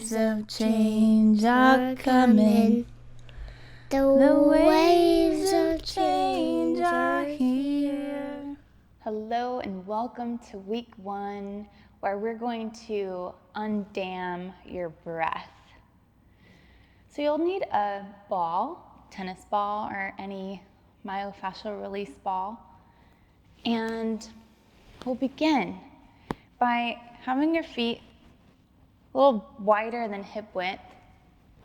waves of change are coming. The waves of change are here. Hello and welcome to week 1, where we're going to undam your breath. So you'll need a ball, tennis ball, or any myofascial release ball. And we'll begin by having your feet a little wider than hip width,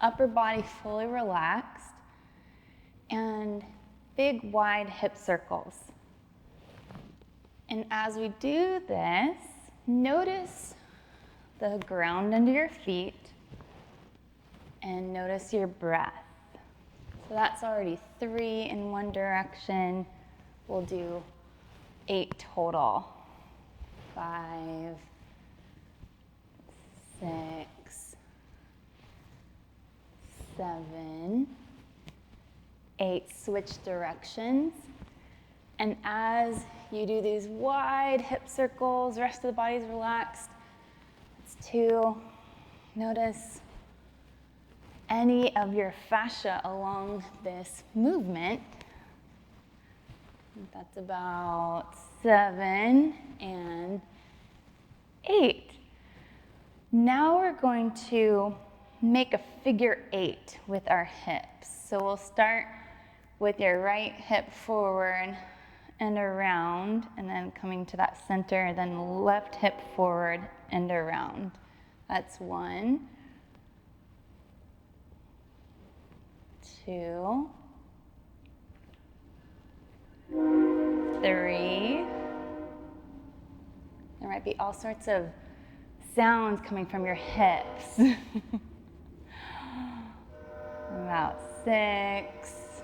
upper body fully relaxed, and big wide hip circles. And as we do this, notice the ground under your feet and notice your breath. So that's already 3 in one direction. We'll do 8 total. 5, 6, 7, 8. Switch directions. And as you do these wide hip circles, the rest of the body's relaxed. That's 2. Notice any of your fascia along this movement. That's about 7 and 8. Now we're going to make a figure 8 with our hips. So we'll start with your right hip forward and around, and then coming to that center, then left hip forward and around. That's 1, 2, 3. There might be all sorts of sounds coming from your hips. About 6,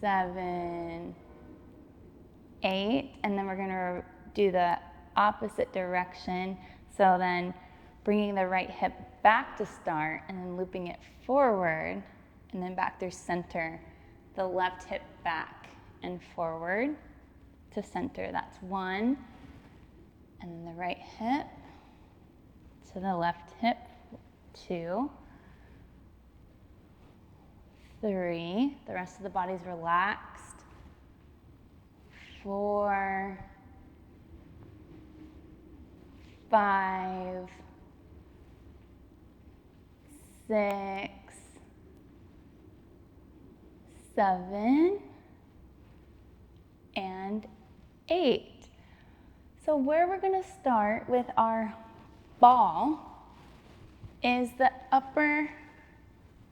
7, 8, and then we're going to do the opposite direction. So then bringing the right hip back to start and then looping it forward and then back through center. The left hip back and forward to center. That's 1. And then the right hip to the left hip. 2, 3. The rest of the body's relaxed. 4, 5, 6, 7, and 8. So where we're going to start with our ball is the upper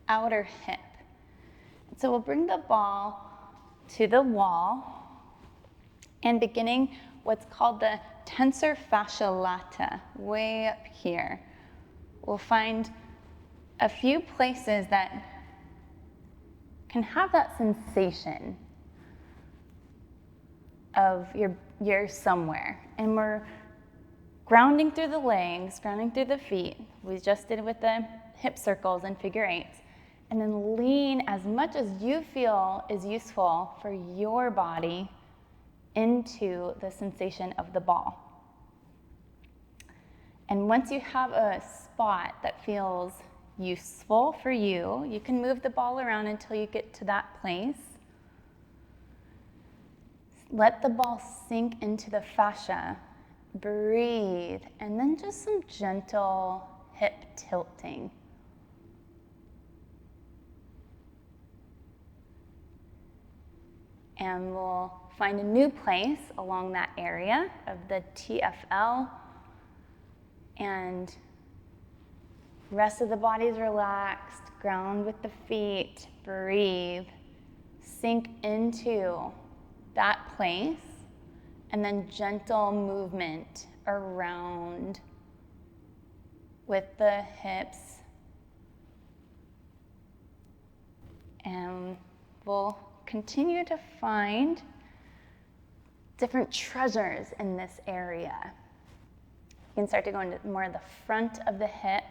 outer hip. So we'll bring the ball to the wall and beginning what's called the tensor fascia lata, way up here. We'll find a few places that can have that sensation of you're somewhere. And we're grounding through the legs, grounding through the feet. We just did with the hip circles and figure 8s. And then lean as much as you feel is useful for your body into the sensation of the ball. And once you have a spot that feels useful for you, you can move the ball around until you get to that place. Let the ball sink into the fascia. Breathe, and then just some gentle hip tilting. And we'll find a new place along that area of the TFL. And rest of the body's relaxed. Ground with the feet. Breathe. Sink into that place. And then gentle movement around with the hips. And we'll continue to find different treasures in this area. You can start to go into more of the front of the hip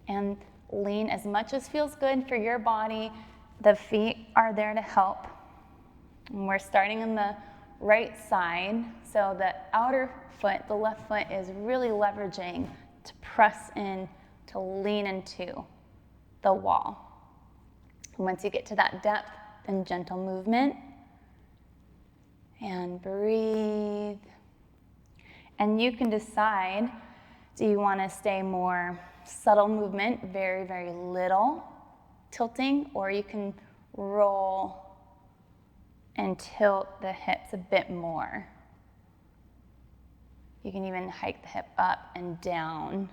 and lean as much as feels good for your body. The feet are there to help. And we're starting on the right side, so the outer foot, the left foot, is really leveraging to press in, to lean into the wall. And once you get to that depth, then gentle movement. And breathe. And you can decide, do you want to stay more subtle movement, very, very little tilting, or you can roll and tilt the hips a bit more. You can even hike the hip up and down.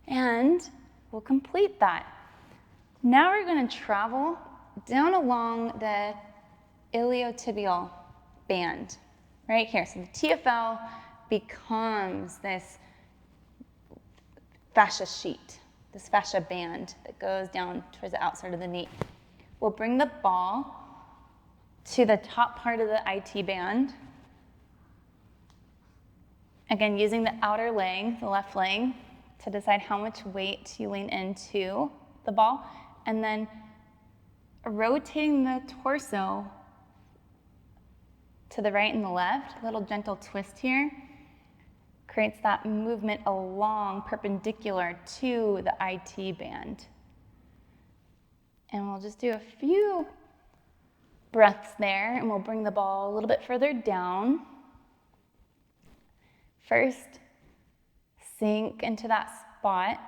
And we'll complete that. Now we're going to travel down along the iliotibial band, right here. So the TFL becomes this fascia sheet, this fascia band that goes down towards the outside of the knee. We'll bring the ball to the top part of the IT band. Again, using the outer leg, the left leg, to decide how much weight you lean into the ball, and then rotating the torso to the right and the left, a little gentle twist here, creates that movement along perpendicular to the IT band. And we'll just do a few breaths there, and we'll bring the ball a little bit further down. First, sink into that spot,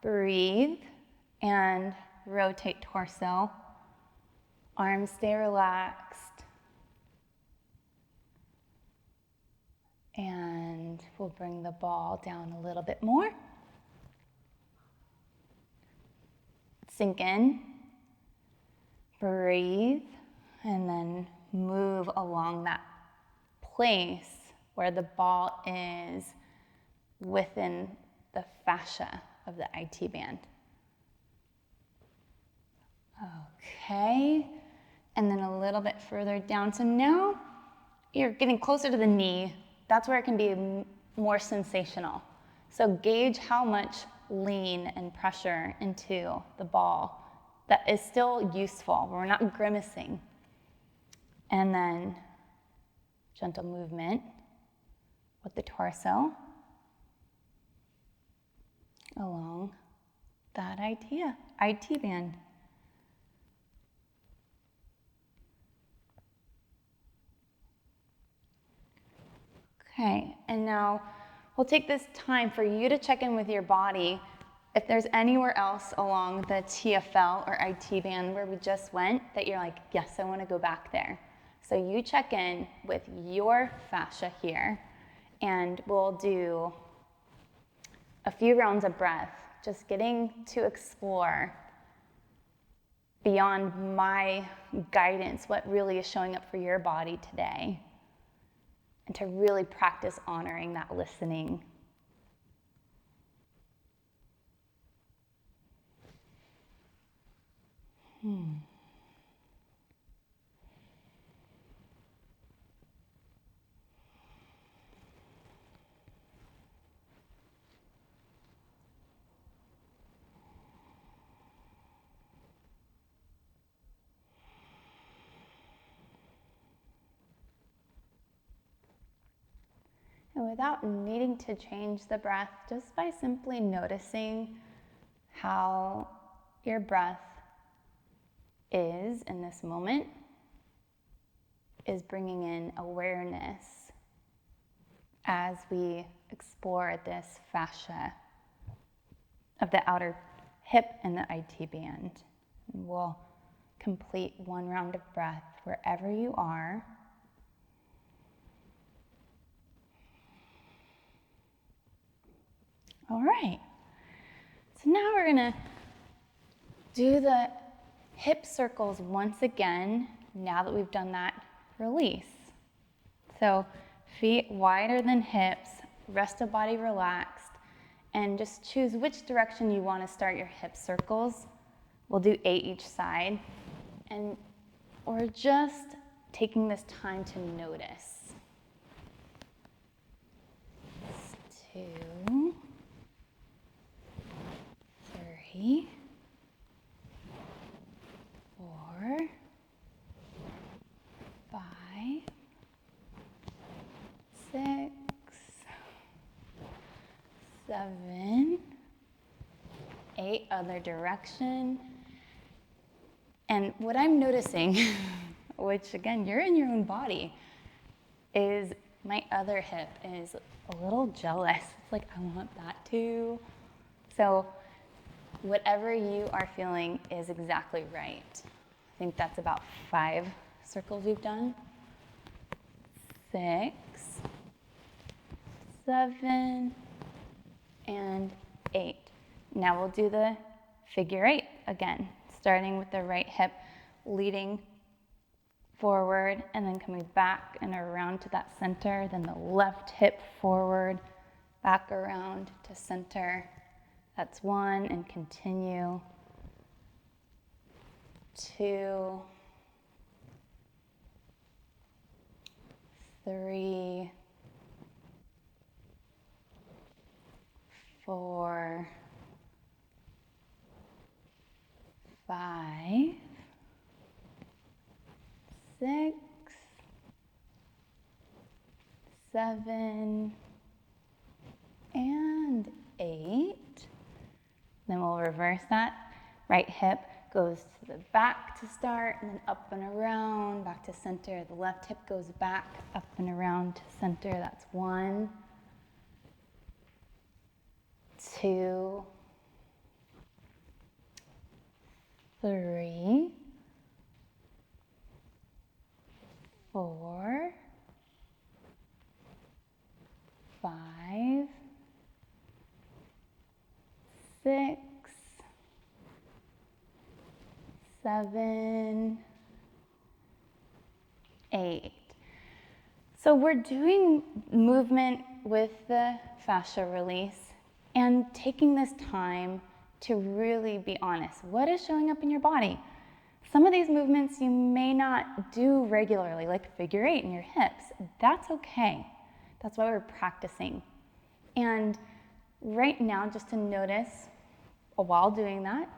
breathe, and rotate torso. Arms stay relaxed. And we'll bring the ball down a little bit more. Sink in, breathe, and then move along that place where the ball is within the fascia of the IT band. Okay, and then a little bit further down. So now you're getting closer to the knee. That's where it can be more sensational. So gauge how much lean and pressure into the ball that is still useful. We're not grimacing. And then gentle movement with the torso along that IT band. Okay, and now we'll take this time for you to check in with your body if there's anywhere else along the TFL or IT band where we just went that you're like, yes, I want to go back there. So you check in with your fascia here, and we'll do a few rounds of breath, just getting to explore beyond my guidance what really is showing up for your body today, and to really practice honoring that listening. And without needing to change the breath, just by simply noticing how your breath is in this moment, is bringing in awareness as we explore this fascia of the outer hip and the IT band. And we'll complete one round of breath wherever you are. All right, so now we're gonna do the hip circles once again, now that we've done that release. So feet wider than hips, rest of body relaxed, and just choose which direction you want to start your hip circles. We'll do 8 each side, and we're just taking this time to notice. 2, 3, 4, 5, 6, 7, 8, other direction. And what I'm noticing, which again, you're in your own body, is my other hip is a little jealous. It's like, I want that too. So whatever you are feeling is exactly right. I think that's about 5 circles we've done. 6, 7, and 8. Now we'll do the figure 8 again, starting with the right hip leading forward and then coming back and around to that center, then the left hip forward, back around to center. That's 1, and continue. 2, 3, 4, 5, 6, 7, and 8. Then we'll reverse that. Right hip goes to the back to start, and then up and around, back to center. The left hip goes back, up and around to center. That's 1, 2, 3, 4, 5, 6, 7, 8. So we're doing movement with the fascia release and taking this time to really be honest. What is showing up in your body? Some of these movements you may not do regularly, like figure 8 in your hips. That's okay. That's why we're practicing. And right now, just to notice while doing that,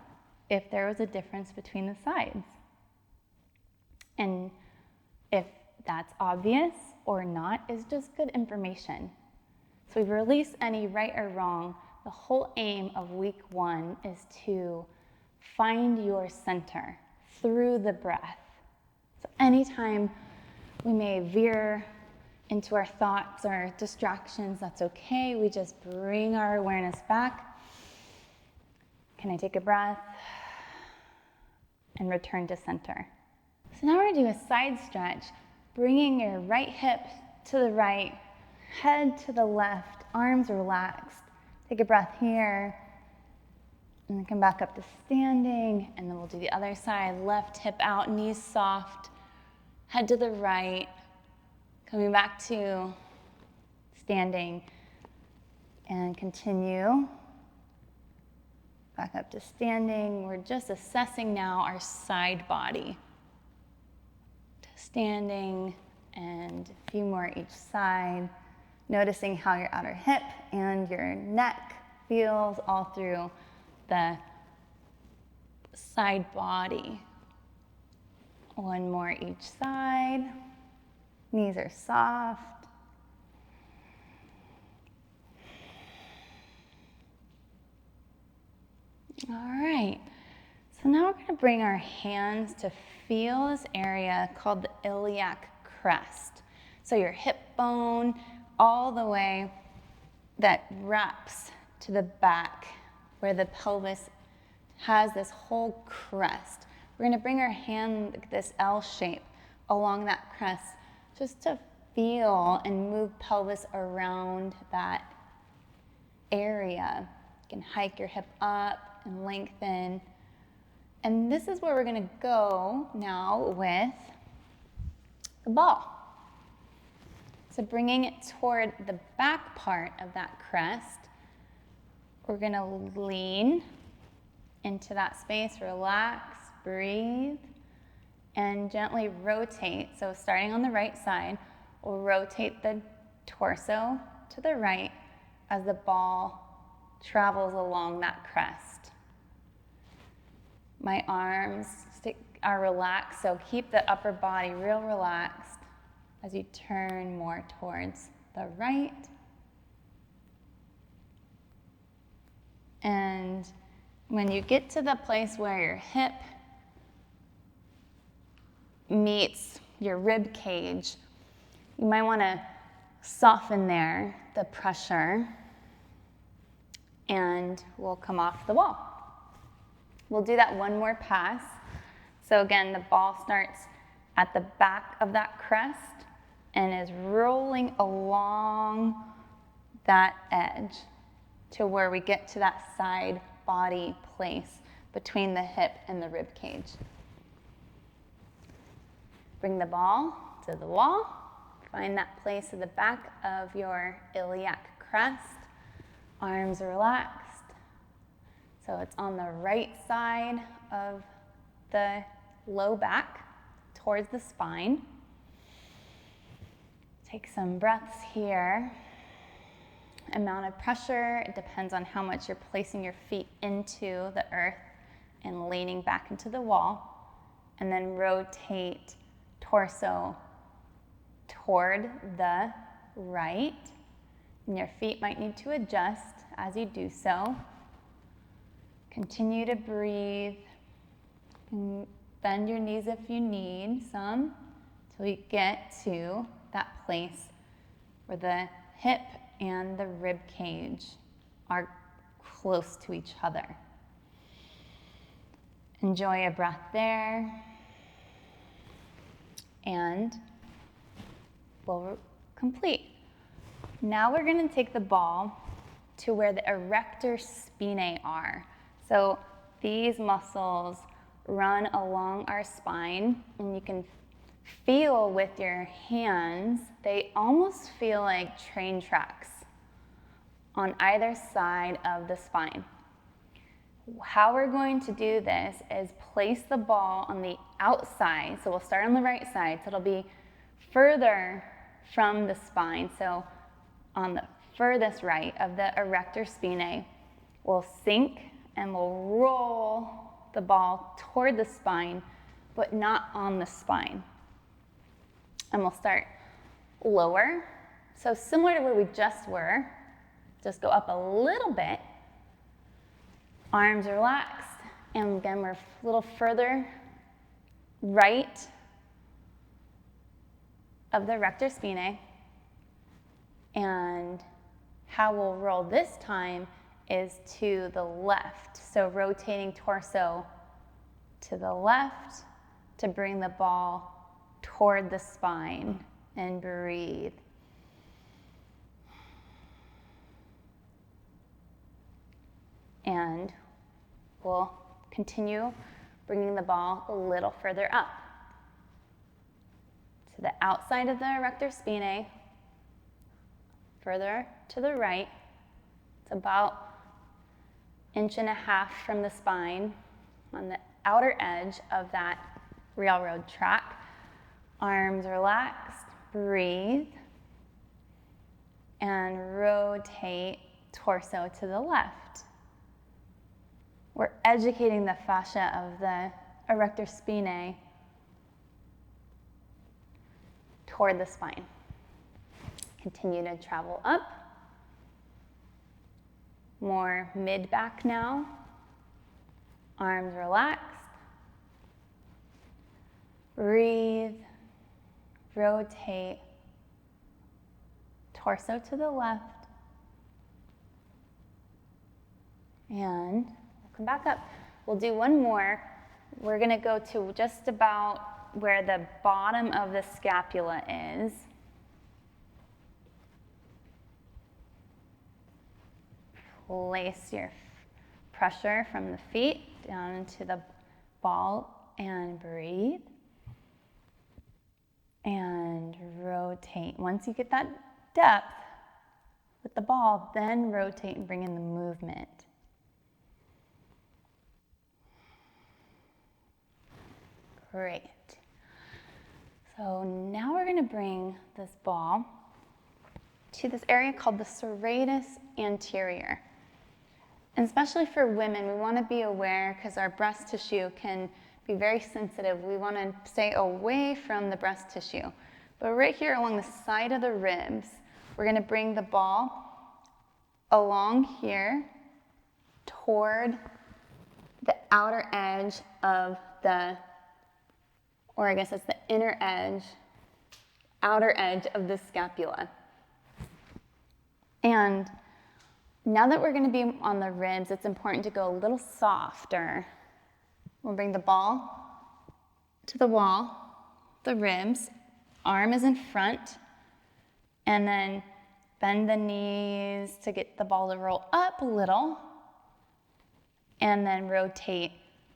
if there was a difference between the sides. And if that's obvious or not is just good information. So we release any right or wrong. The whole aim of week 1 is to find your center through the breath. So anytime we may veer into our thoughts or distractions, that's okay. We just bring our awareness back. Can I take a breath? And return to center. So now we're going to do a side stretch, bringing your right hip to the right, head to the left, arms relaxed. Take a breath here, and then come back up to standing, and then we'll do the other side. Left hip out, knees soft, head to the right, coming back to standing, and continue. Back up to standing. We're just assessing now our side body. To standing, and a few more each side. Noticing how your outer hip and your neck feels all through the side body. One more each side. Knees are soft. All right, so now we're going to bring our hands to feel this area called the iliac crest. So your hip bone all the way that wraps to the back where the pelvis has this whole crest. We're going to bring our hand like this L shape along that crest just to feel and move pelvis around that area. You can hike your hip up and lengthen. And this is where we're going to go now with the ball. So bringing it toward the back part of that crest, we're going to lean into that space, relax, breathe, and gently rotate. So starting on the right side, we'll rotate the torso to the right as the ball travels along that crest. My arms are relaxed, so keep the upper body real relaxed as you turn more towards the right And when you get to the place where your hip meets your rib cage, you might want to soften there the pressure, and we'll come off the wall. We'll do that one more pass. So again, the ball starts at the back of that crest and is rolling along that edge to where we get to that side body place between the hip and the rib cage. Bring the ball to the wall. Find that place at the back of your iliac crest. Arms relaxed. So it's on the right side of the low back towards the spine. Take some breaths here. Amount of pressure, it depends on how much you're placing your feet into the earth and leaning back into the wall. And then rotate torso toward the right. And your feet might need to adjust as you do so. Continue to breathe. And bend your knees if you need some till you get to that place where the hip and the rib cage are close to each other. Enjoy a breath there. And we'll complete. Now we're going to take the ball to where the erector spinae are. So these muscles run along our spine, and you can feel with your hands, they almost feel like train tracks on either side of the spine. How we're going to do this is place the ball on the outside. So we'll start on the right side, so it'll be further from the spine. So on the furthest right of the erector spinae, we'll sink and we'll roll the ball toward the spine, but not on the spine. And we'll start lower. So similar to where we just were, just go up a little bit. Arms relaxed. And again, we're a little further right of the erector spinae. And how we'll roll this time is to the left. So rotating torso to the left to bring the ball toward the spine, and breathe. And we'll continue bringing the ball a little further up to the outside of the erector spinae, further to the right. It's about 1.5 inches from the spine on the outer edge of that railroad track. Arms relaxed, breathe, and rotate torso to the left. We're educating the fascia of the erector spinae toward the spine. Continue to travel up. More mid-back now. Arms relaxed. Breathe. Rotate. Torso to the left. And we'll come back up. We'll do one more. We're going to go to just about where the bottom of the scapula is. Place your pressure from the feet down into the ball and breathe. And rotate. Once you get that depth with the ball, then rotate and bring in the movement. Great. So now we're going to bring this ball to this area called the serratus anterior. And especially for women, we want to be aware because our breast tissue can be very sensitive. We want to stay away from the breast tissue. But right here along the side of the ribs, we're going to bring the ball along here toward the outer edge of or I guess it's the inner edge, outer edge of the scapula. And now that we're going to be on the ribs, it's important to go a little softer. We'll bring the ball to the wall, the ribs, arm is in front, and then bend the knees to get the ball to roll up a little, and then rotate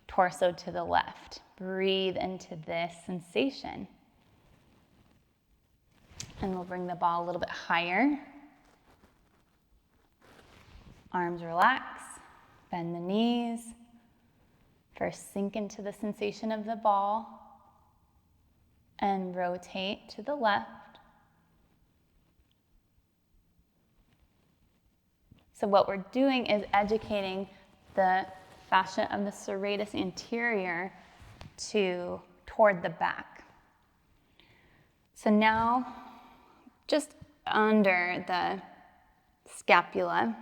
torso to the left. Breathe into this sensation. And we'll bring the ball a little bit higher. Arms relax, bend the knees. First, sink into the sensation of the ball and rotate to the left. So what we're doing is educating the fascia of the serratus anterior toward the back. So now, just under the scapula,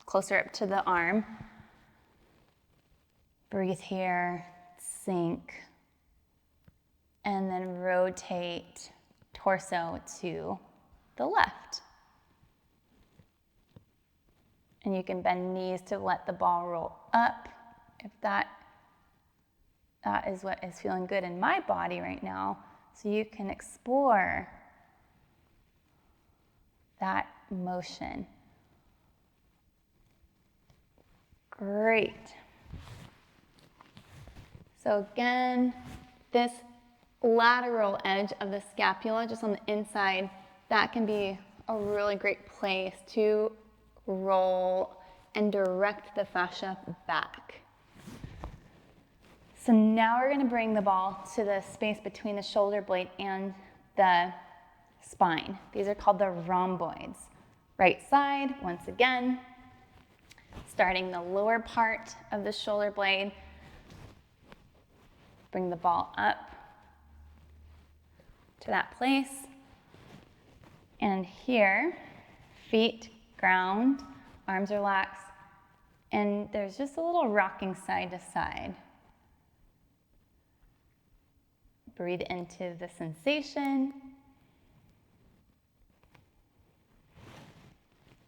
closer up to the arm, breathe here, sink, and then rotate torso to the left. And you can bend knees to let the ball roll up if that is what is feeling good in my body right now. So you can explore that motion. Great. So again, this lateral edge of the scapula, just on the inside, that can be a really great place to roll and direct the fascia back. So now we're going to bring the ball to the space between the shoulder blade and the spine. These are called the rhomboids. Right side, once again, starting the lower part of the shoulder blade. Bring the ball up to that place. And here, feet ground, arms relax, and there's just a little rocking side to side. Breathe into the sensation.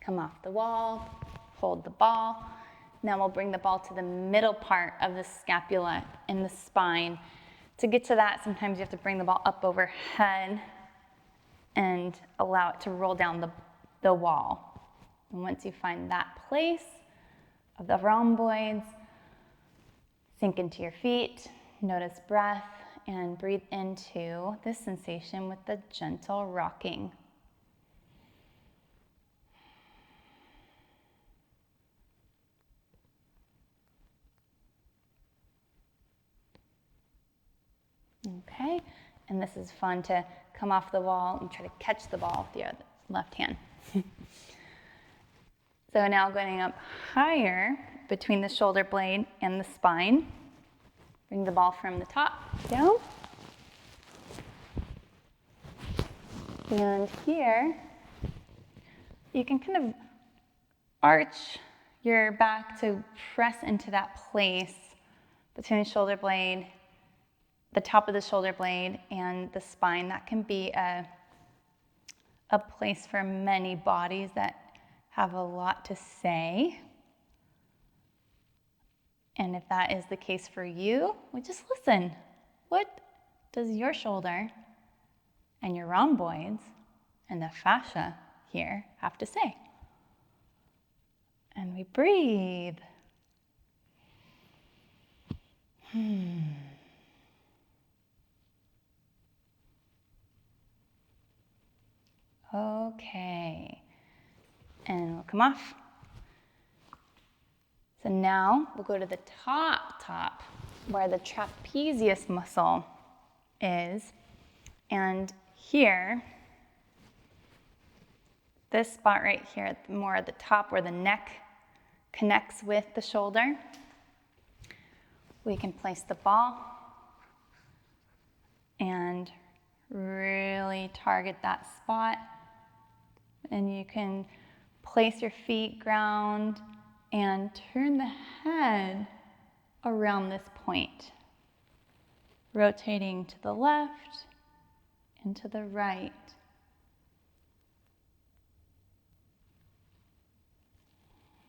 Come off the wall, hold the ball. Now we'll bring the ball to the middle part of the scapula in the spine. To get to that, sometimes you have to bring the ball up overhead and allow it to roll down the wall. And once you find that place of the rhomboids, sink into your feet, notice breath, and breathe into this sensation with the gentle rocking. Okay, and this is fun to come off the wall and try to catch the ball with your left hand. So now going up higher between the shoulder blade and the spine. Bring the ball from the top down. And here, you can kind of arch your back to press into that place between the shoulder blade, the top of the shoulder blade, and the spine. That can be a place for many bodies that have a lot to say. And if that is the case for you, well, just listen. What does your shoulder and your rhomboids and the fascia here have to say? And we breathe. Okay. And we'll come off. So now we'll go to the top, where the trapezius muscle is. And here, this spot right here, more at the top where the neck connects with the shoulder, we can place the ball and really target that spot. And you can place your feet ground and turn the head around this point, rotating to the left and to the right.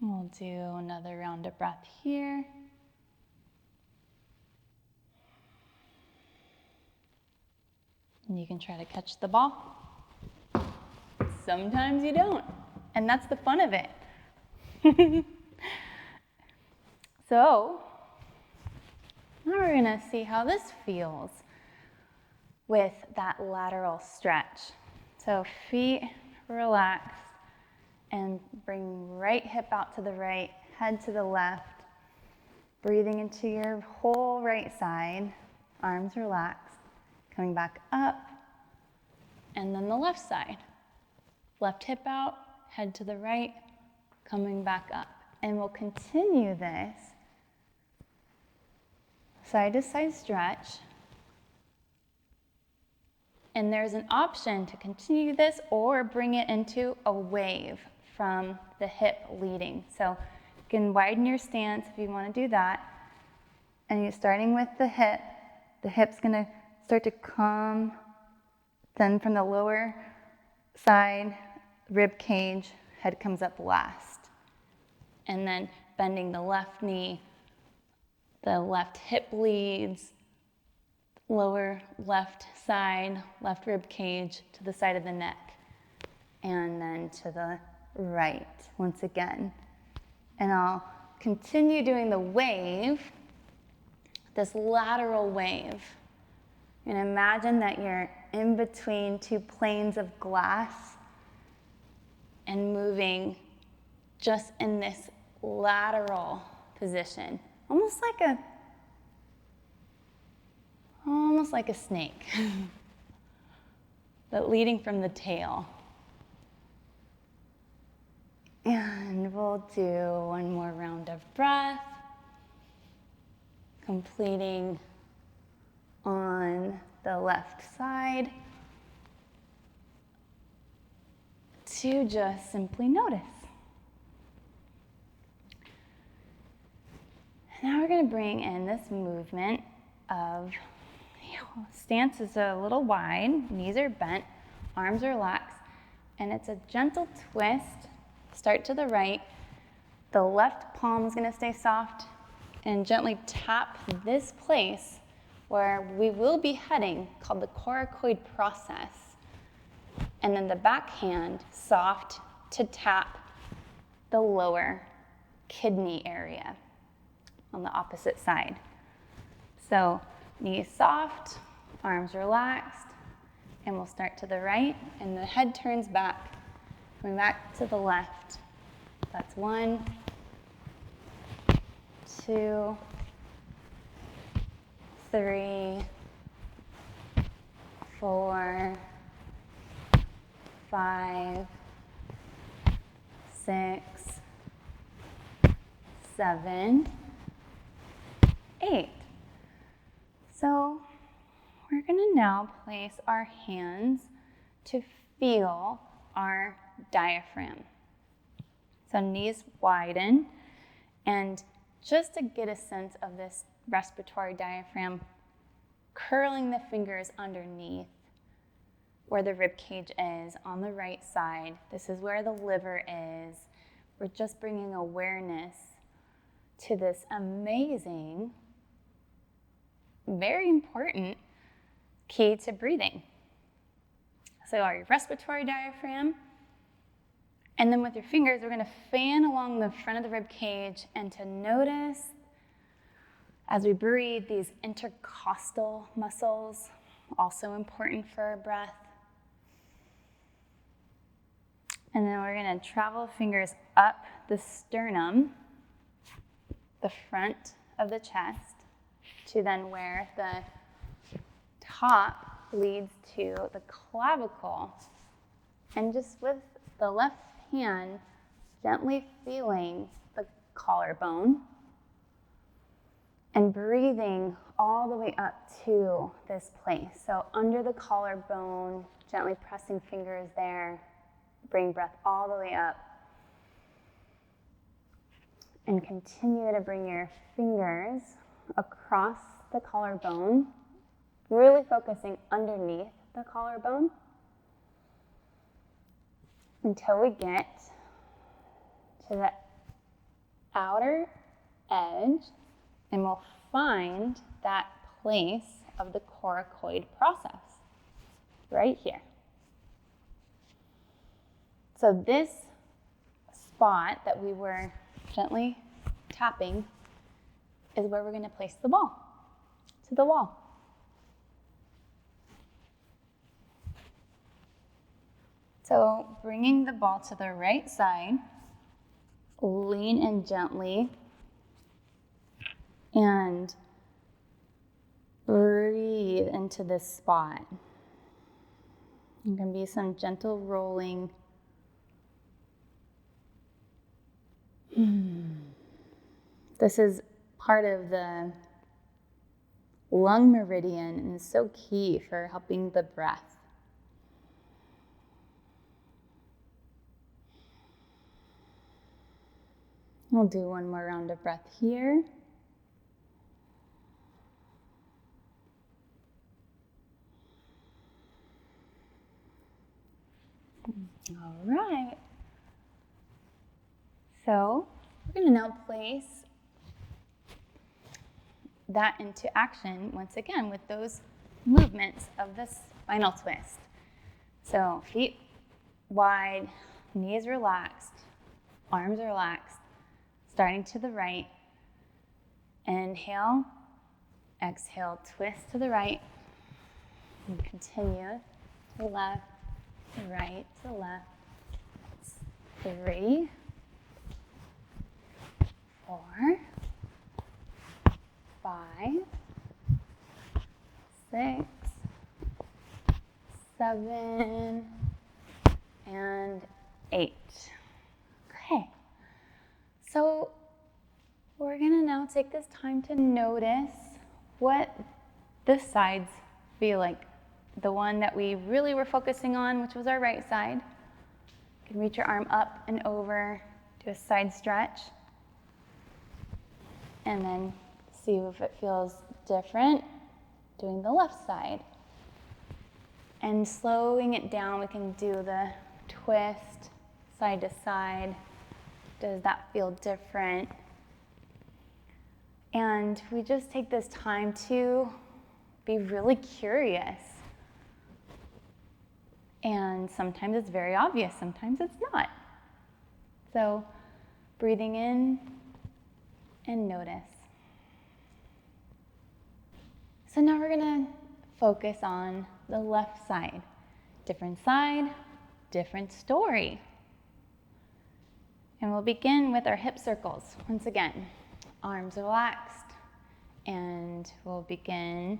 We'll do another round of breath here. And you can try to catch the ball. Sometimes you don't, and that's the fun of it. So, now we're gonna see how this feels with that lateral stretch. So feet relaxed and bring right hip out to the right, head to the left, breathing into your whole right side, arms relaxed, coming back up, and then the left side. Left hip out, head to the right, coming back up. And we'll continue this side to side stretch. And there's an option to continue this or bring it into a wave from the hip leading. So you can widen your stance if you want to do that. And you're starting with the hip's gonna start to come, then from the lower side, rib cage, head comes up last. And then bending the left knee, the left hip leads, lower left side, left rib cage to the side of the neck, and then to the right once again. And I'll continue doing the wave, this lateral wave. And imagine that you're in between two planes of glass and moving just in this lateral position, almost like a snake, but leading from the tail. And we'll do one more round of breath, completing on the left side to just simply notice. Now we're going to bring in this movement of stance is a little wide, knees are bent, arms are relaxed, and it's a gentle twist. Start to the right. The left palm is going to stay soft and gently tap this place where we will be heading, called the coracoid process. And then the back hand, soft to tap the lower kidney area on the opposite side. So knees soft, arms relaxed, and we'll start to the right, and the head turns back, coming back to the left. That's 1, 2, 3, 4, 5, 6, 7, 8. So we're going to now place our hands to feel our diaphragm. So knees widen, and just to get a sense of this respiratory diaphragm, curling the fingers underneath where the rib cage is on the right side. This is where the liver is. We're just bringing awareness to this amazing, very important key to breathing. So our respiratory diaphragm, and then with your fingers, we're going to fan along the front of the rib cage, and to notice as we breathe these intercostal muscles, also important for our breath. And then we're going to travel fingers up the sternum, the front of the chest, to then where the top leads to the clavicle. And just with the left hand, gently feeling the collarbone and breathing all the way up to this place. So under the collarbone, gently pressing fingers there, bring breath all the way up. And continue to bring your fingers across the collarbone, really focusing underneath the collarbone until we get to the outer edge, and we'll find that place of the coracoid process right here. So this spot that we were gently tapping is where we're going to place the ball, to the wall. So bringing the ball to the right side, lean in gently and breathe into this spot. There can be some gentle rolling. This is part of the lung meridian and is so key for helping the breath. We'll do one more round of breath here. All right. So we're going to now place that into action once again with those movements of the spinal twist. So feet wide, knees relaxed, arms relaxed, starting to the right. Inhale, exhale, twist to the right, and continue to the left, to the right, to the left. 3, 4, 5, 6, 7, and 8. Okay. So we're going to now take this time to notice what the sides feel like. The one that we really were focusing on, which was our right side. You can reach your arm up and over, do a side stretch, and then see if it feels different doing the left side. And slowing it down, we can do the twist side to side. Does that feel different? And we just take this time to be really curious. And sometimes it's very obvious, sometimes it's not. So breathing in and notice. So now we're gonna focus on the left side. Different side, different story. And we'll begin with our hip circles. Once again, arms relaxed, and we'll begin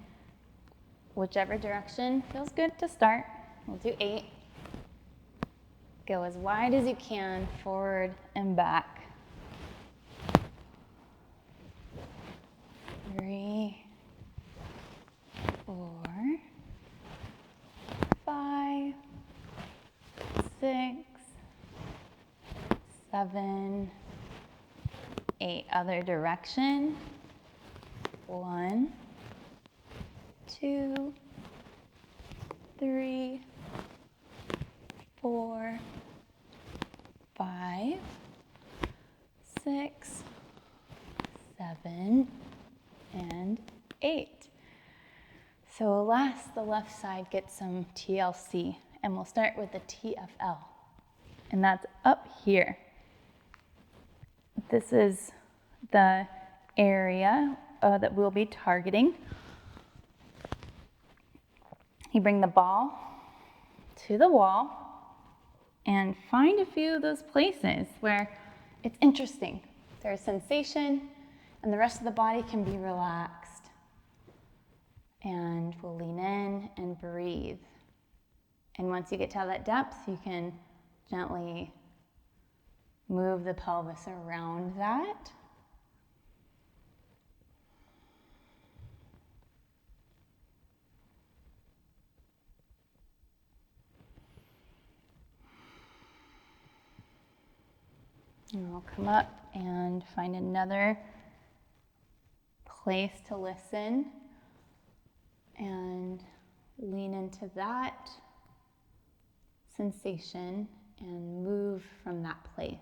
whichever direction feels good to start. We'll do 8. Go as wide as you can, forward and back. 3, 4, 5, 6, 7, 8. Other direction. 1, 2, 3, 4, 5, 6, 7, and 8. So last, the left side gets some TLC, and we'll start with the TFL, and that's up here. This is the area that we'll be targeting. You bring the ball to the wall and find a few of those places where it's interesting. There's sensation and the rest of the body can be relaxed. And we'll lean in and breathe. And once you get to that depth, you can gently move the pelvis around that. And I'll come up and find another place to listen and lean into that sensation and move from that place.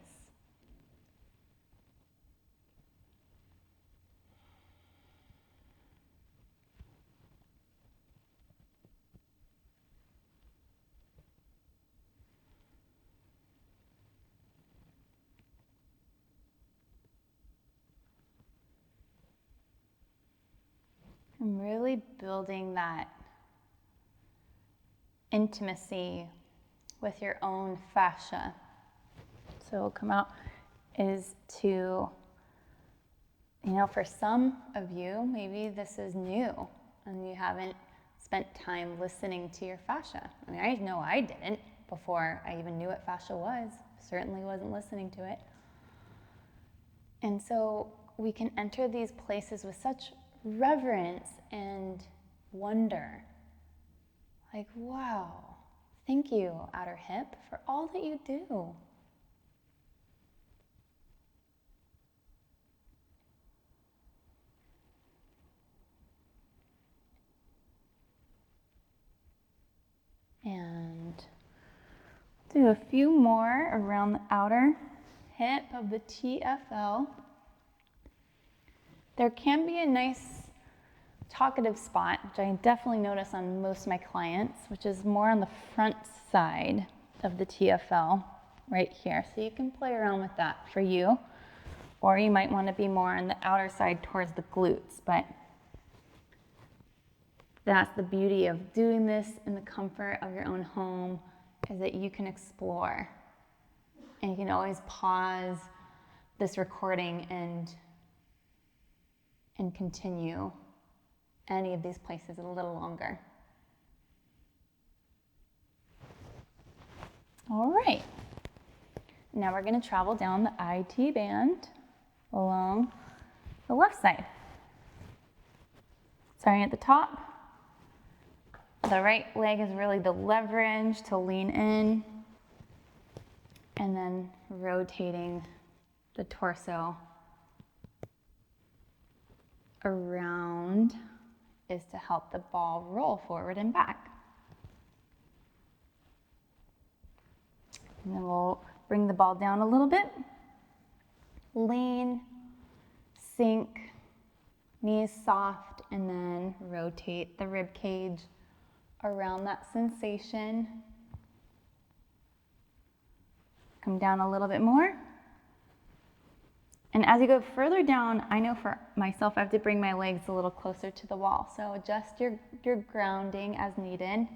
I'm really building that intimacy with your own fascia. So it'll come out is to, for some of you, maybe this is new and you haven't spent time listening to your fascia. I mean, I know I didn't before I even knew what fascia was. Certainly wasn't listening to it. And so we can enter these places with such reverence and wonder. Like, wow, thank you, outer hip, for all that you do. And do a few more around the outer hip of the TFL. There can be a nice talkative spot, which I definitely notice on most of my clients, which is more on the front side of the TFL, right here. So you can play around with that for you, or you might want to be more on the outer side towards the glutes, but that's the beauty of doing this in the comfort of your own home, is that you can explore. And you can always pause this recording and continue any of these places a little longer. All right. Now we're going to travel down the IT band along the left side. Starting at the top. The right leg is really the leverage to lean in, and then rotating the torso around is to help the ball roll forward and back. And then we'll bring the ball down a little bit. Lean, sink, knees soft, and then rotate the rib cage around that sensation. Come down a little bit more. And as you go further down, I know for myself, I have to bring my legs a little closer to the wall. So adjust your grounding as needed.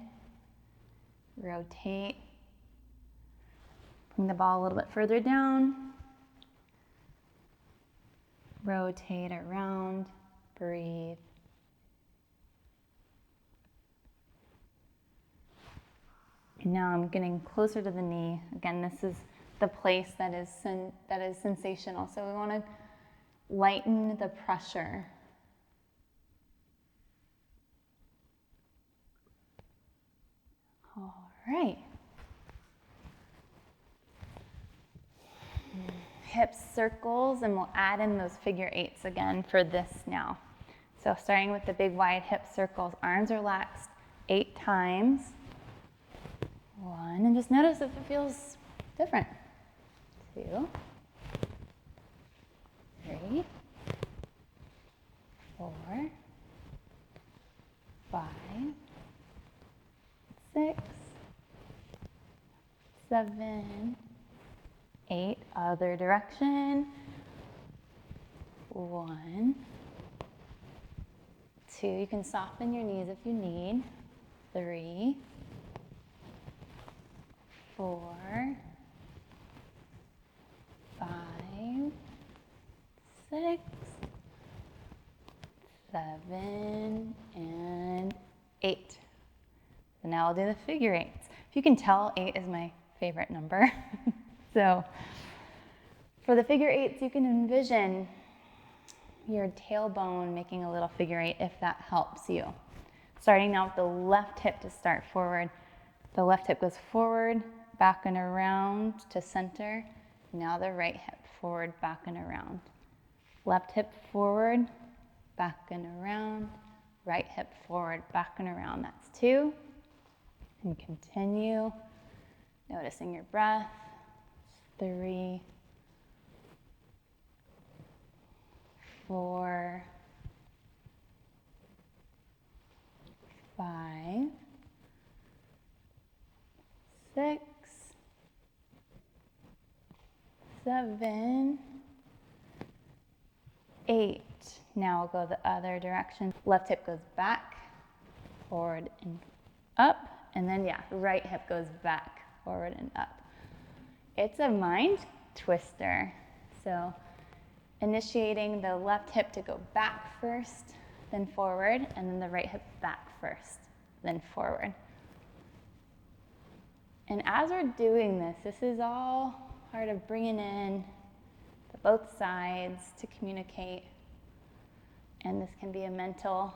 Rotate. Bring the ball a little bit further down. Rotate around. Breathe. And now I'm getting closer to the knee. Again, this is the place that is sensational. So we want to lighten the pressure. All right. Hips circles, and we'll add in those figure eights again for this now. So starting with the big wide hip circles, arms are relaxed 8 times. 1, and just notice if it feels different. 2, 3, 4, 5, 6, 7, 8. Other direction. 1, 2. You can soften your knees if you need. 3, 4, 5, 6, 7, and 8. So now I'll do the figure eights. If you can tell, 8 is my favorite number. So for the figure eights, you can envision your tailbone making a little figure eight if that helps you. Starting now with the left hip to start forward. The left hip goes forward, back and around to center. Now the right hip forward, back and around. Left hip forward, back and around. Right hip forward, back and around. That's 2. And continue noticing your breath. 3, 4, 5, 6, 7, 8. Now we'll go the other direction. Left hip goes back, forward and up. And then, yeah, right hip goes back, forward and up. It's a mind twister. So initiating the left hip to go back first, then forward, and then the right hip back first, then forward. And as we're doing this, this is all part of bringing in the both sides to communicate. And this can be a mental,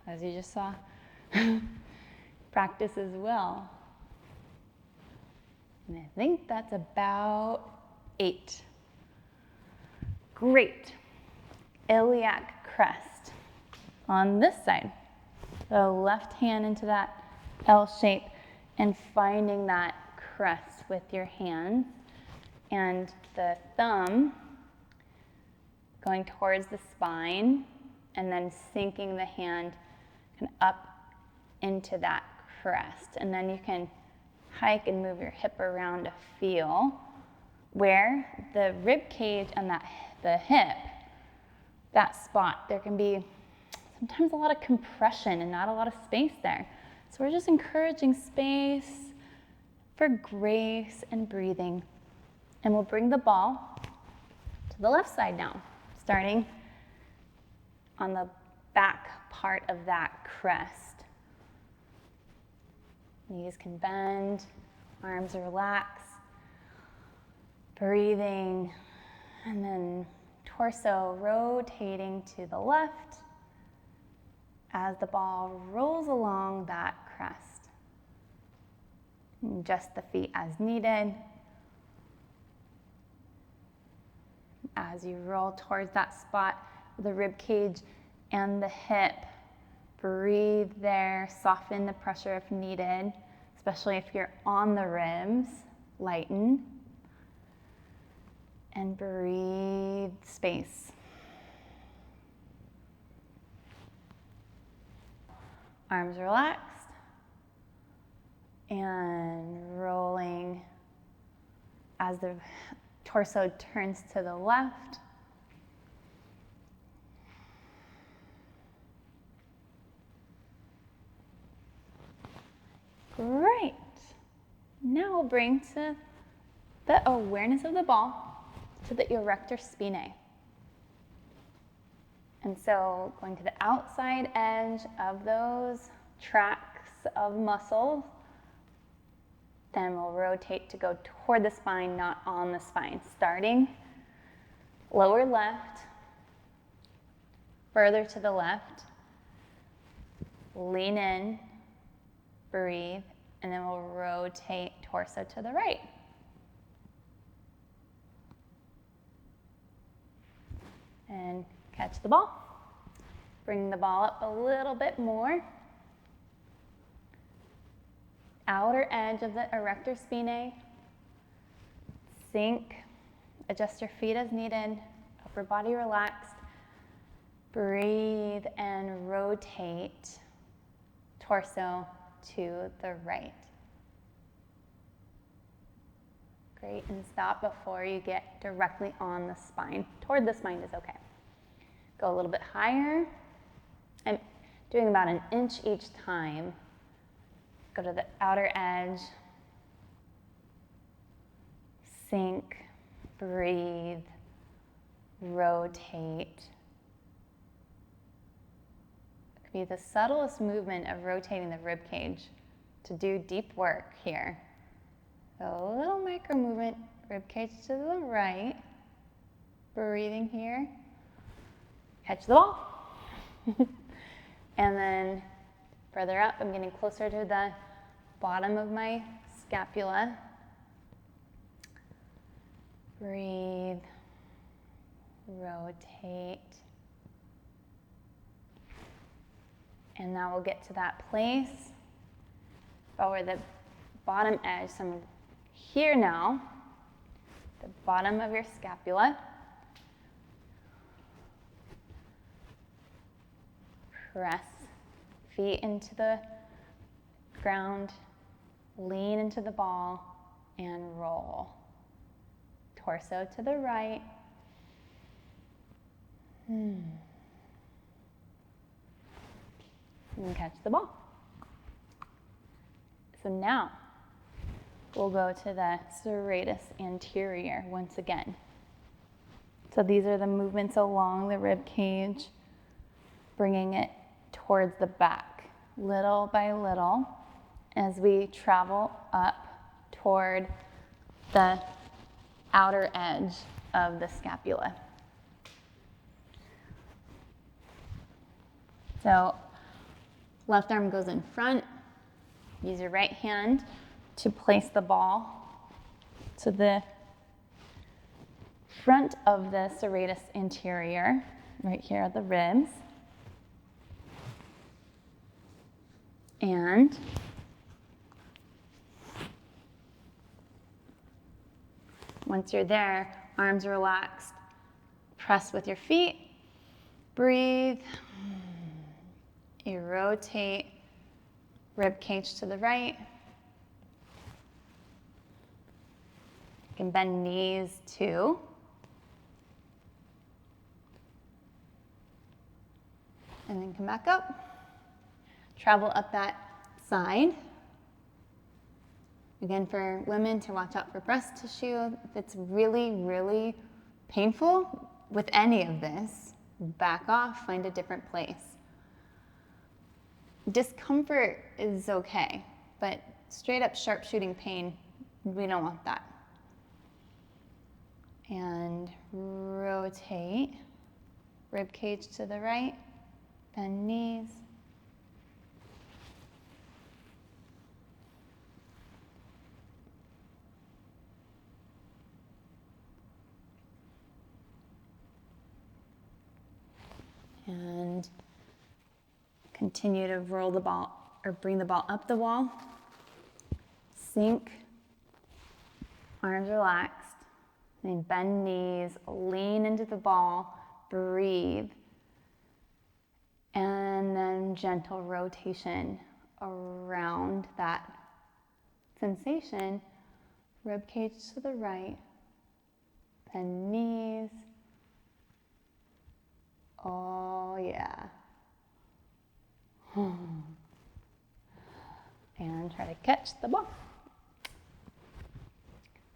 as you just saw, practice as well. And I think that's about 8. Great. Iliac crest on this side. So left hand into that L shape and finding that crest with your hands, and the thumb going towards the spine and then sinking the hand kind of up into that crest. And then you can hike and move your hip around to feel where the rib cage and the hip, that spot, there can be sometimes a lot of compression and not a lot of space there. So we're just encouraging space for grace and breathing. And we'll bring the ball to the left side now, starting on the back part of that crest. Knees can bend, arms relax, breathing, and then torso rotating to the left as the ball rolls along that crest. And just the feet as needed. As you roll towards that spot, the rib cage and the hip, breathe there, soften the pressure if needed, especially if you're on the ribs, lighten. And breathe space. Arms relaxed. And rolling as the torso turns to the left. Great. Now we'll bring to the awareness of the ball to the erector spinae. And so going to the outside edge of those tracts of muscles, then we'll rotate to go toward the spine, not on the spine. Starting lower left, further to the left, lean in, breathe, and then we'll rotate torso to the right. And catch the ball. Bring the ball up a little bit more. Outer edge of the erector spinae. Sink. Adjust your feet as needed. Upper body relaxed. Breathe and rotate torso to the right. Great, and stop before you get directly on the spine. Toward the spine is okay. Go a little bit higher. I'm doing about an inch each time. Go to the outer edge. Sink, breathe, rotate. It could be the subtlest movement of rotating the rib cage to do deep work here. So a little micro movement, rib cage to the right. Breathing here. Catch the ball. And then further up, I'm getting closer to the bottom of my scapula. Breathe. Rotate. And now we'll get to that place where the bottom edge, so I'm here now, the bottom of your scapula. Press feet into the ground, lean into the ball, and roll. Torso to the right. And catch the ball. So now we'll go to the serratus anterior once again. So these are the movements along the rib cage, bringing it towards the back, little by little, as we travel up toward the outer edge of the scapula. So left arm goes in front. Use your right hand to place the ball to the front of the serratus anterior, right here at the ribs. And once you're there, arms relaxed, press with your feet, breathe. You rotate, rib cage to the right. You can bend knees too. And then come back up. Travel up that side. Again, for women, to watch out for breast tissue. If it's really, really painful with any of this, back off, find a different place. Discomfort is okay, but straight up sharpshooting pain, we don't want that. And rotate, rib cage to the right, bend knees. And continue to roll the ball or bring the ball up the wall. Sink, arms relaxed, then bend knees, lean into the ball, breathe. And then gentle rotation around that sensation. Rib cage to the right, bend knees. Oh yeah. And try to catch the ball.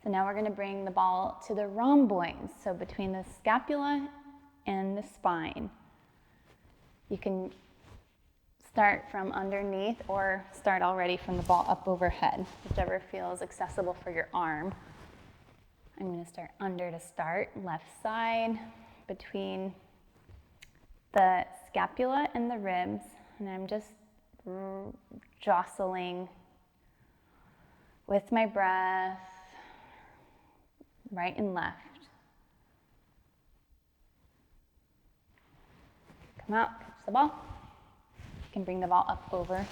So now we're going to bring the ball to the rhomboids, so between the scapula and the spine. You can start from underneath or start already from the ball up overhead, whichever feels accessible for your arm. I'm going to start under to start, left side, between the scapula and the ribs, and I'm just jostling with my breath, right and left. Come out, catch the ball. You can bring the ball up over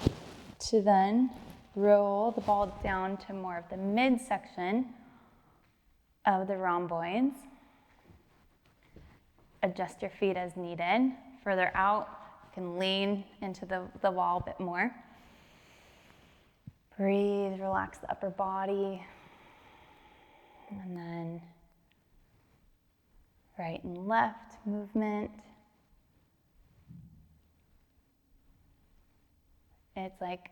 to then roll the ball down to more of the midsection of the rhomboids. Adjust your feet as needed. Further out, you can lean into the wall a bit more. Breathe, relax the upper body. And then right and left movement. It's like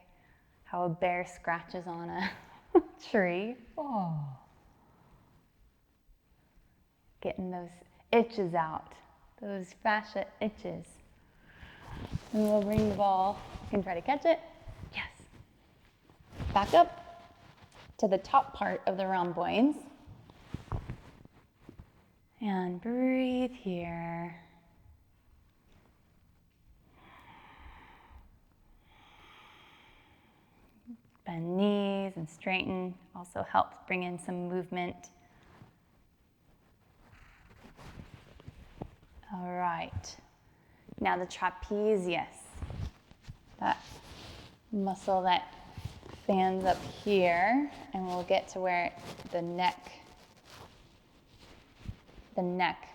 how a bear scratches on a tree. Oh. Getting those itches out, those fascia itches. And we'll bring the ball. You can try to catch it. Yes. Back up to the top part of the rhomboids. And breathe here. Bend knees and straighten. Also helps bring in some movement All right. Now the trapezius, that muscle that fans up here, and we'll get to where the neck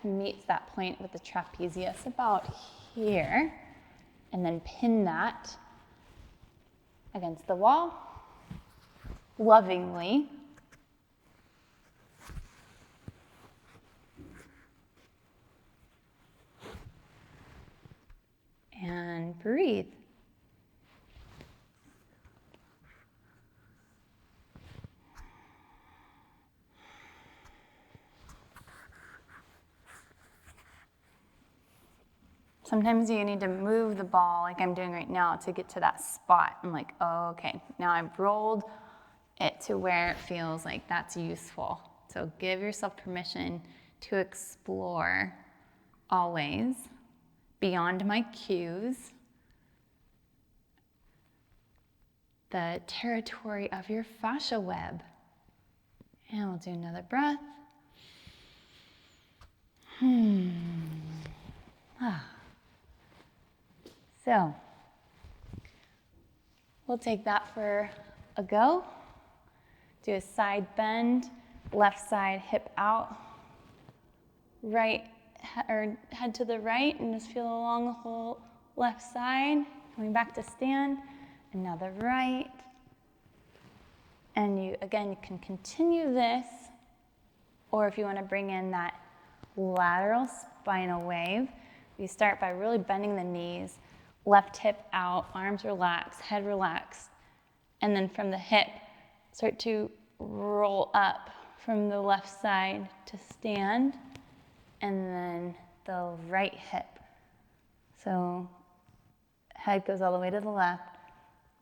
meets that point with the trapezius about here, and then pin that against the wall, lovingly. And breathe. Sometimes you need to move the ball like I'm doing right now to get to that spot. I'm like, oh, okay, now I've rolled it to where it feels like that's useful. So give yourself permission to explore always beyond my cues the territory of your fascia web. And we'll do another breath. So, we'll take that for a go. Do a side bend, left side hip out, right, or head to the right, and just feel along the whole left side. Coming back to stand, another right. And you can continue this, or if you want to bring in that lateral spinal wave, you start by really bending the knees, left hip out, arms relaxed, head relaxed, and then from the hip, start to roll up from the left side to stand, and then the right hip. So head goes all the way to the left,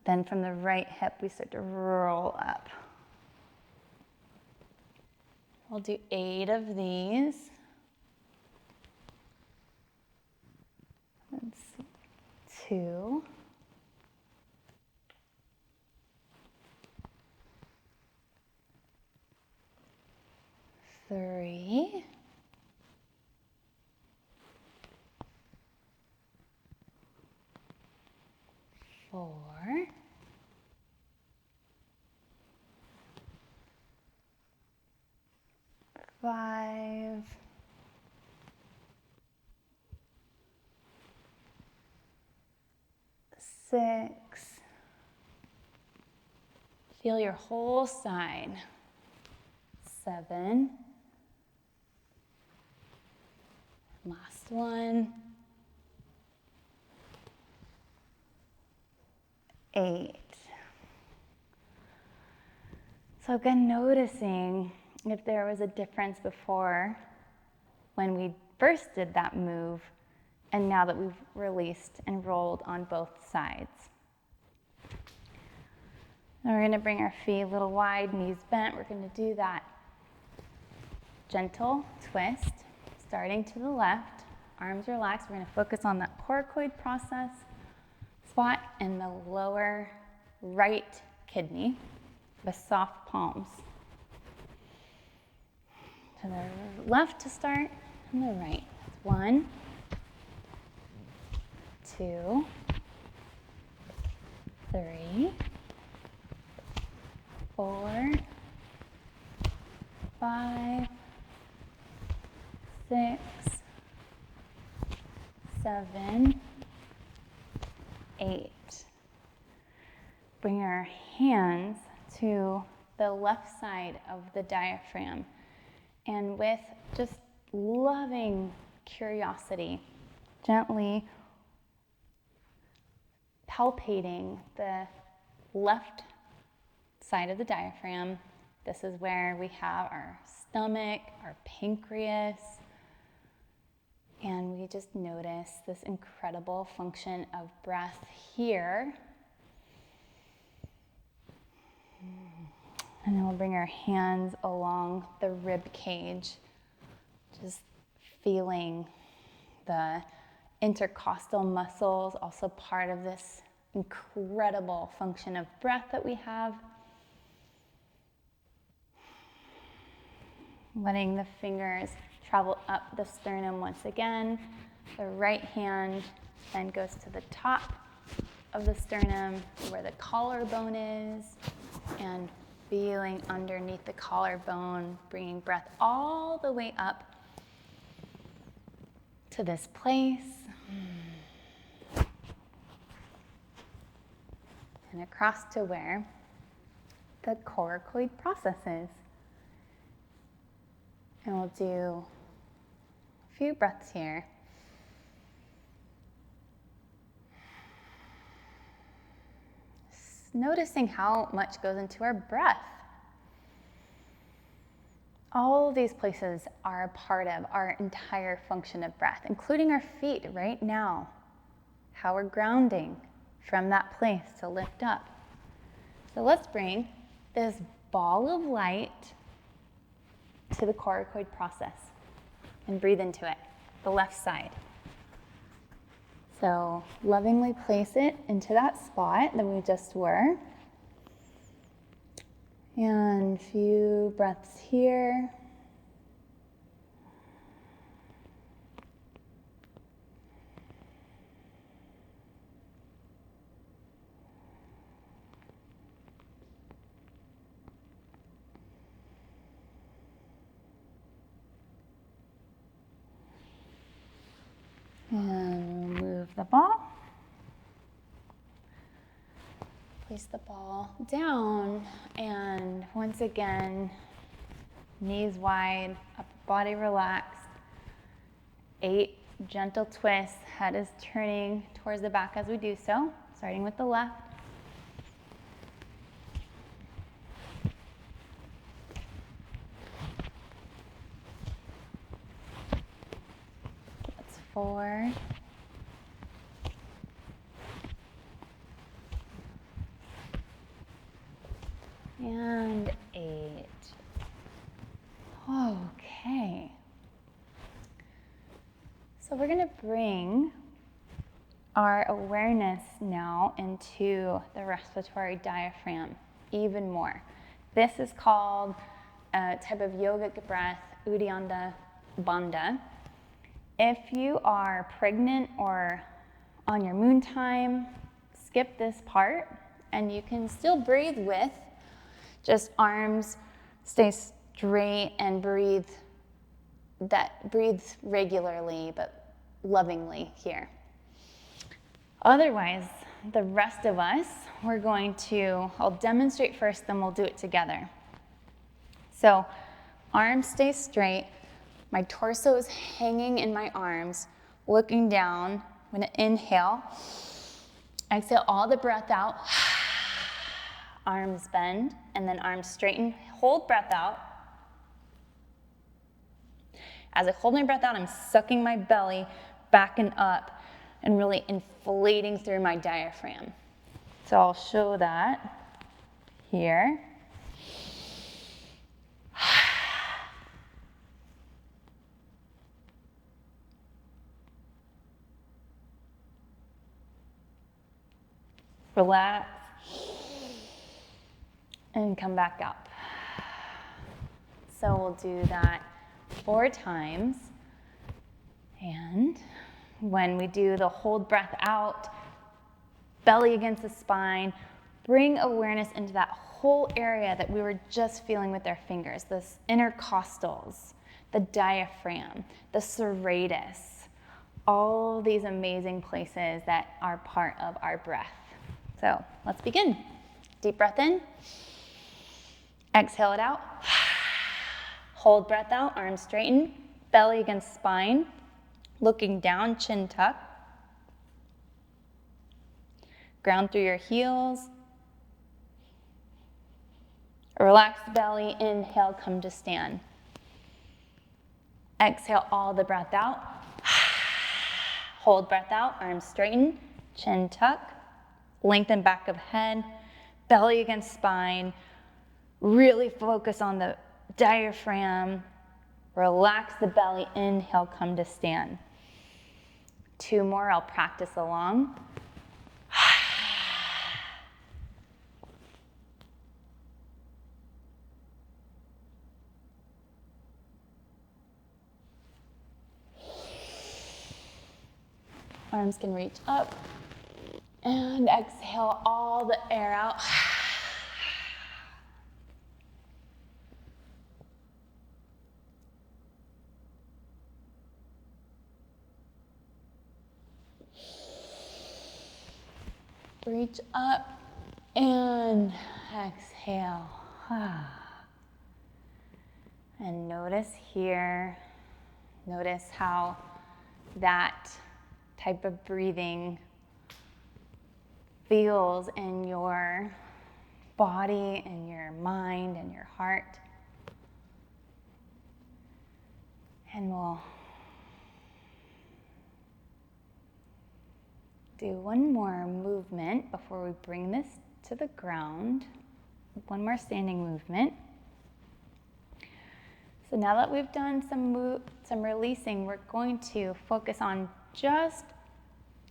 then from the right hip, we start to roll up. We'll do 8 of these. Let's see. 2. 3. 4. 5. 6. Feel your whole side. 7. Last one. 8. So again, noticing if there was a difference before when we first did that move and now that we've released and rolled on both sides. Now we're going to bring our feet a little wide, knees bent. We're going to do that gentle twist, starting to the left, arms relaxed. We're going to focus on that coracoid process spot in the lower right kidney with soft palms. To the left to start, and the right. 1, 2, 3, 4, 5, 6, 7, 8. Bring our hands to the left side of the diaphragm, and with just loving curiosity, gently palpating the left side of the diaphragm. This is where we have our stomach, our pancreas, and we just notice this incredible function of breath here. And then we'll bring our hands along the rib cage, just feeling the intercostal muscles, also part of this incredible function of breath that we have. Letting the fingers travel up the sternum once again, The right hand then goes to the top of the sternum where the collarbone is, and feeling underneath the collarbone, bringing breath all the way up to this place. And across to where the coracoid process is. And we'll do a few breaths here. Noticing how much goes into our breath. All of these places are a part of our entire function of breath, including our feet right now. How we're grounding from that place to lift up. So let's bring this ball of light to the coracoid process and breathe into it, the left side. So lovingly place it into that spot that we just were. And a few breaths here. And move the ball. Place the ball down, and once again, knees wide, upper body relaxed. 8 gentle twists, head is turning towards the back as we do so, starting with the left. That's 4. And 8. Okay. So we're going to bring our awareness now into the respiratory diaphragm even more. This is called a type of yogic breath, Uddiyana Bandha. If you are pregnant or on your moon time, skip this part, and you can still breathe with just arms stay straight and breathe regularly but lovingly here. Otherwise, the rest of us, I'll demonstrate first, then we'll do it together. So arms stay straight, my torso is hanging in my arms, looking down. I'm going to inhale, exhale all the breath out. Arms bend, and then arms straighten. Hold breath out. As I hold my breath out, I'm sucking my belly back and up and really inflating through my diaphragm. So I'll show that here. Relax. And come back up. So we'll do that 4 times. And when we do the hold breath out, belly against the spine, bring awareness into that whole area that we were just feeling with our fingers, the intercostals, the diaphragm, the serratus, all these amazing places that are part of our breath. So let's begin. Deep breath in. Exhale it out. Hold breath out, arms straighten, belly against spine, looking down, chin tuck. Ground through your heels. Relax the belly, inhale, come to stand. Exhale all the breath out. Hold breath out, arms straighten, chin tuck, lengthen back of head, belly against spine. Really focus on the diaphragm. Relax the belly, inhale, come to stand. 2 more, I'll practice along. Arms can reach up. And exhale all the air out. Reach up and exhale. And notice here, notice how that type of breathing feels in your body, in your mind, and your heart. And we'll do one more movement before we bring this to the ground. One more standing movement. So now that we've done some releasing, we're going to focus on just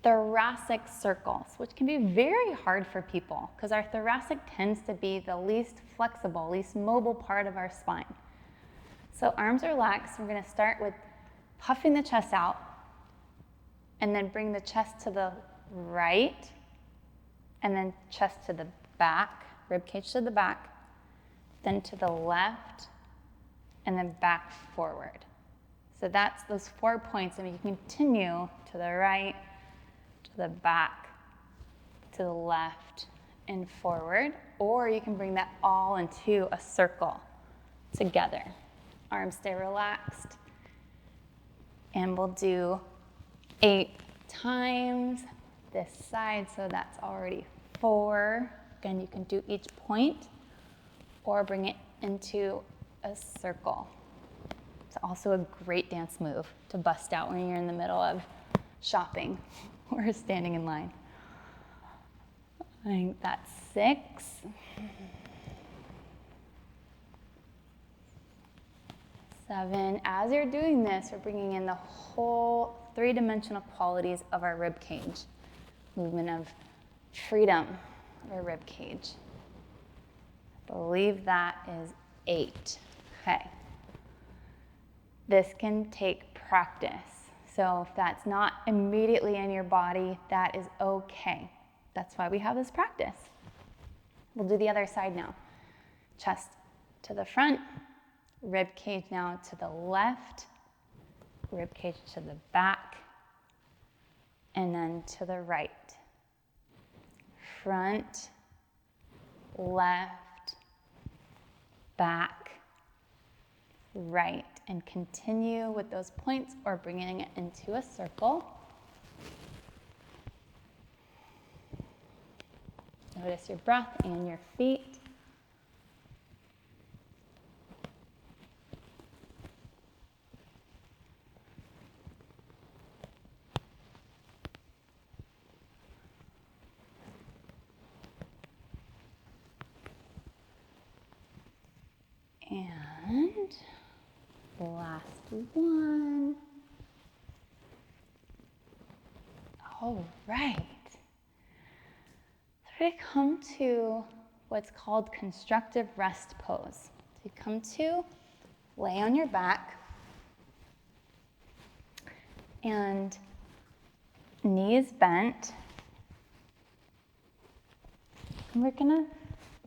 thoracic circles, which can be very hard for people because our thoracic tends to be the least flexible, least mobile part of our spine. So arms relaxed. We're going to start with puffing the chest out and then bring the chest to the right and then chest to the back, ribcage to the back, then to the left, and then back forward. So that's those 4 points, and you can continue to the right, to the back, to the left, and forward, or you can bring that all into a circle together. Arms stay relaxed, and we'll do 8 times this side, so that's already 4. Again, you can do each point or bring it into a circle. It's also a great dance move to bust out when you're in the middle of shopping or standing in line. I think that's 6. 7. As you're doing this, we're bringing in the whole 3-dimensional qualities of our rib cage. Movement of freedom of our rib cage. I believe that is 8. Okay. This can take practice. So if that's not immediately in your body, that is okay. That's why we have this practice. We'll do the other side now. Chest to the front, rib cage now to the left, rib cage to the back, and then to the right. Front, left, back, right, and continue with those points or bringing it into a circle. Notice your breath and your feet. And last one. All right. So we're going to come to what's called constructive rest pose. So you come to lay on your back and knees bent. And we're going to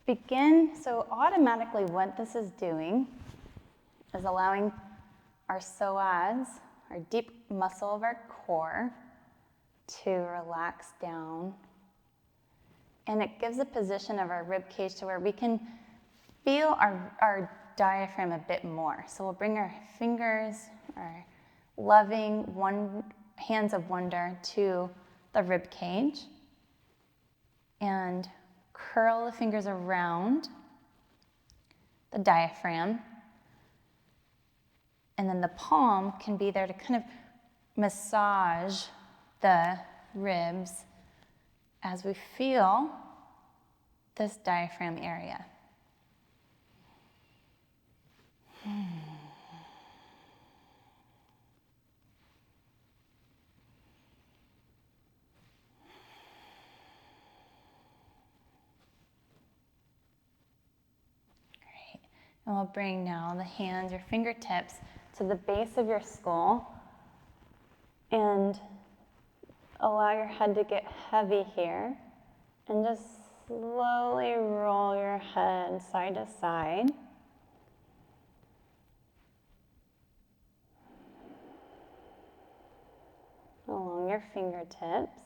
begin, so automatically what this is doing is allowing our psoas, our deep muscle of our core, to relax down. And it gives a position of our rib cage to where we can feel our diaphragm a bit more. So we'll bring our fingers, our loving hands of wonder to the rib cage and curl the fingers around the diaphragm. And then the palm can be there to kind of massage the ribs as we feel this diaphragm area. And we'll bring now the hands, your fingertips, to the base of your skull and Allow your head to get heavy here, and just slowly roll your head side to side. Along your fingertips.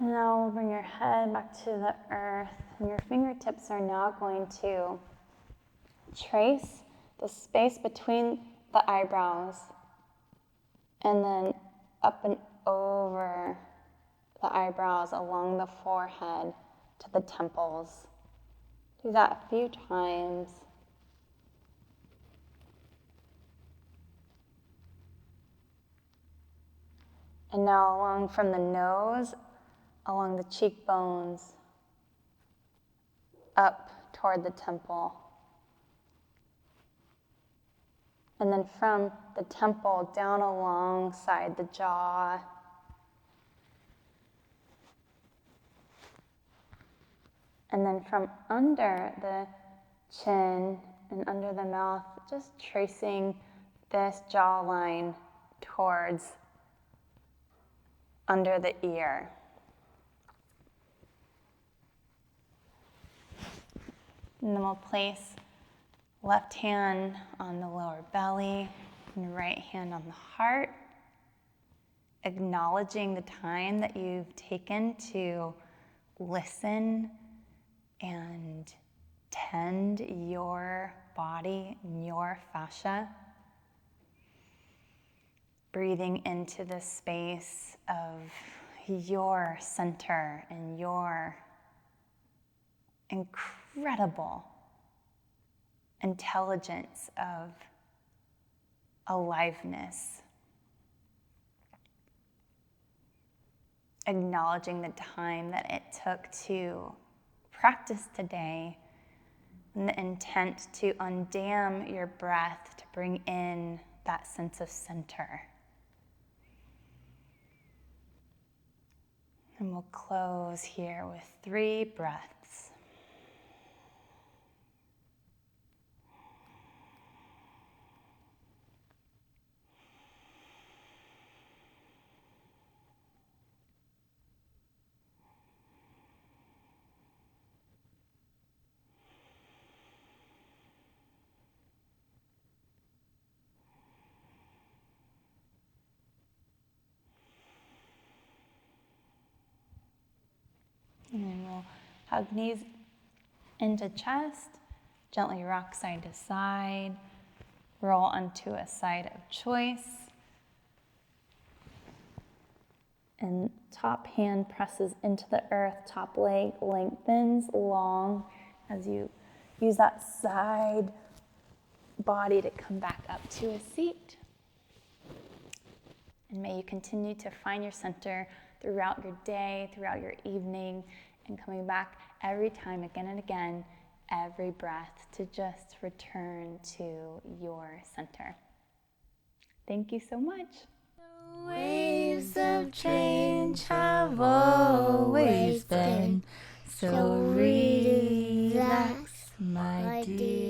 Now we'll bring your head back to the earth, and your fingertips are now going to trace the space between the eyebrows and then up and over the eyebrows along the forehead to the temples. Do that a few times. And now along from the nose, along the cheekbones, up toward the temple. And then from the temple down alongside the jaw. And then from under the chin and under the mouth, just tracing this jawline towards under the ear. And then we'll place left hand on the lower belly and right hand on the heart, acknowledging the time that you've taken to listen and tend your body and your fascia. Breathing into the space of your center and your incredible intelligence of aliveness. Acknowledging the time that it took to practice today and the intent to undam your breath to bring in that sense of center. And we'll close here with 3 breaths. And then we'll hug knees into chest, gently rock side to side, roll onto a side of choice. And top hand presses into the earth, top leg lengthens long as you use that side body to come back up to a seat. And may you continue to find your center throughout your day, throughout your evening, and coming back every time, again and again, every breath, to just return to your center. Thank you so much. The waves of change have always been so relax, my dear.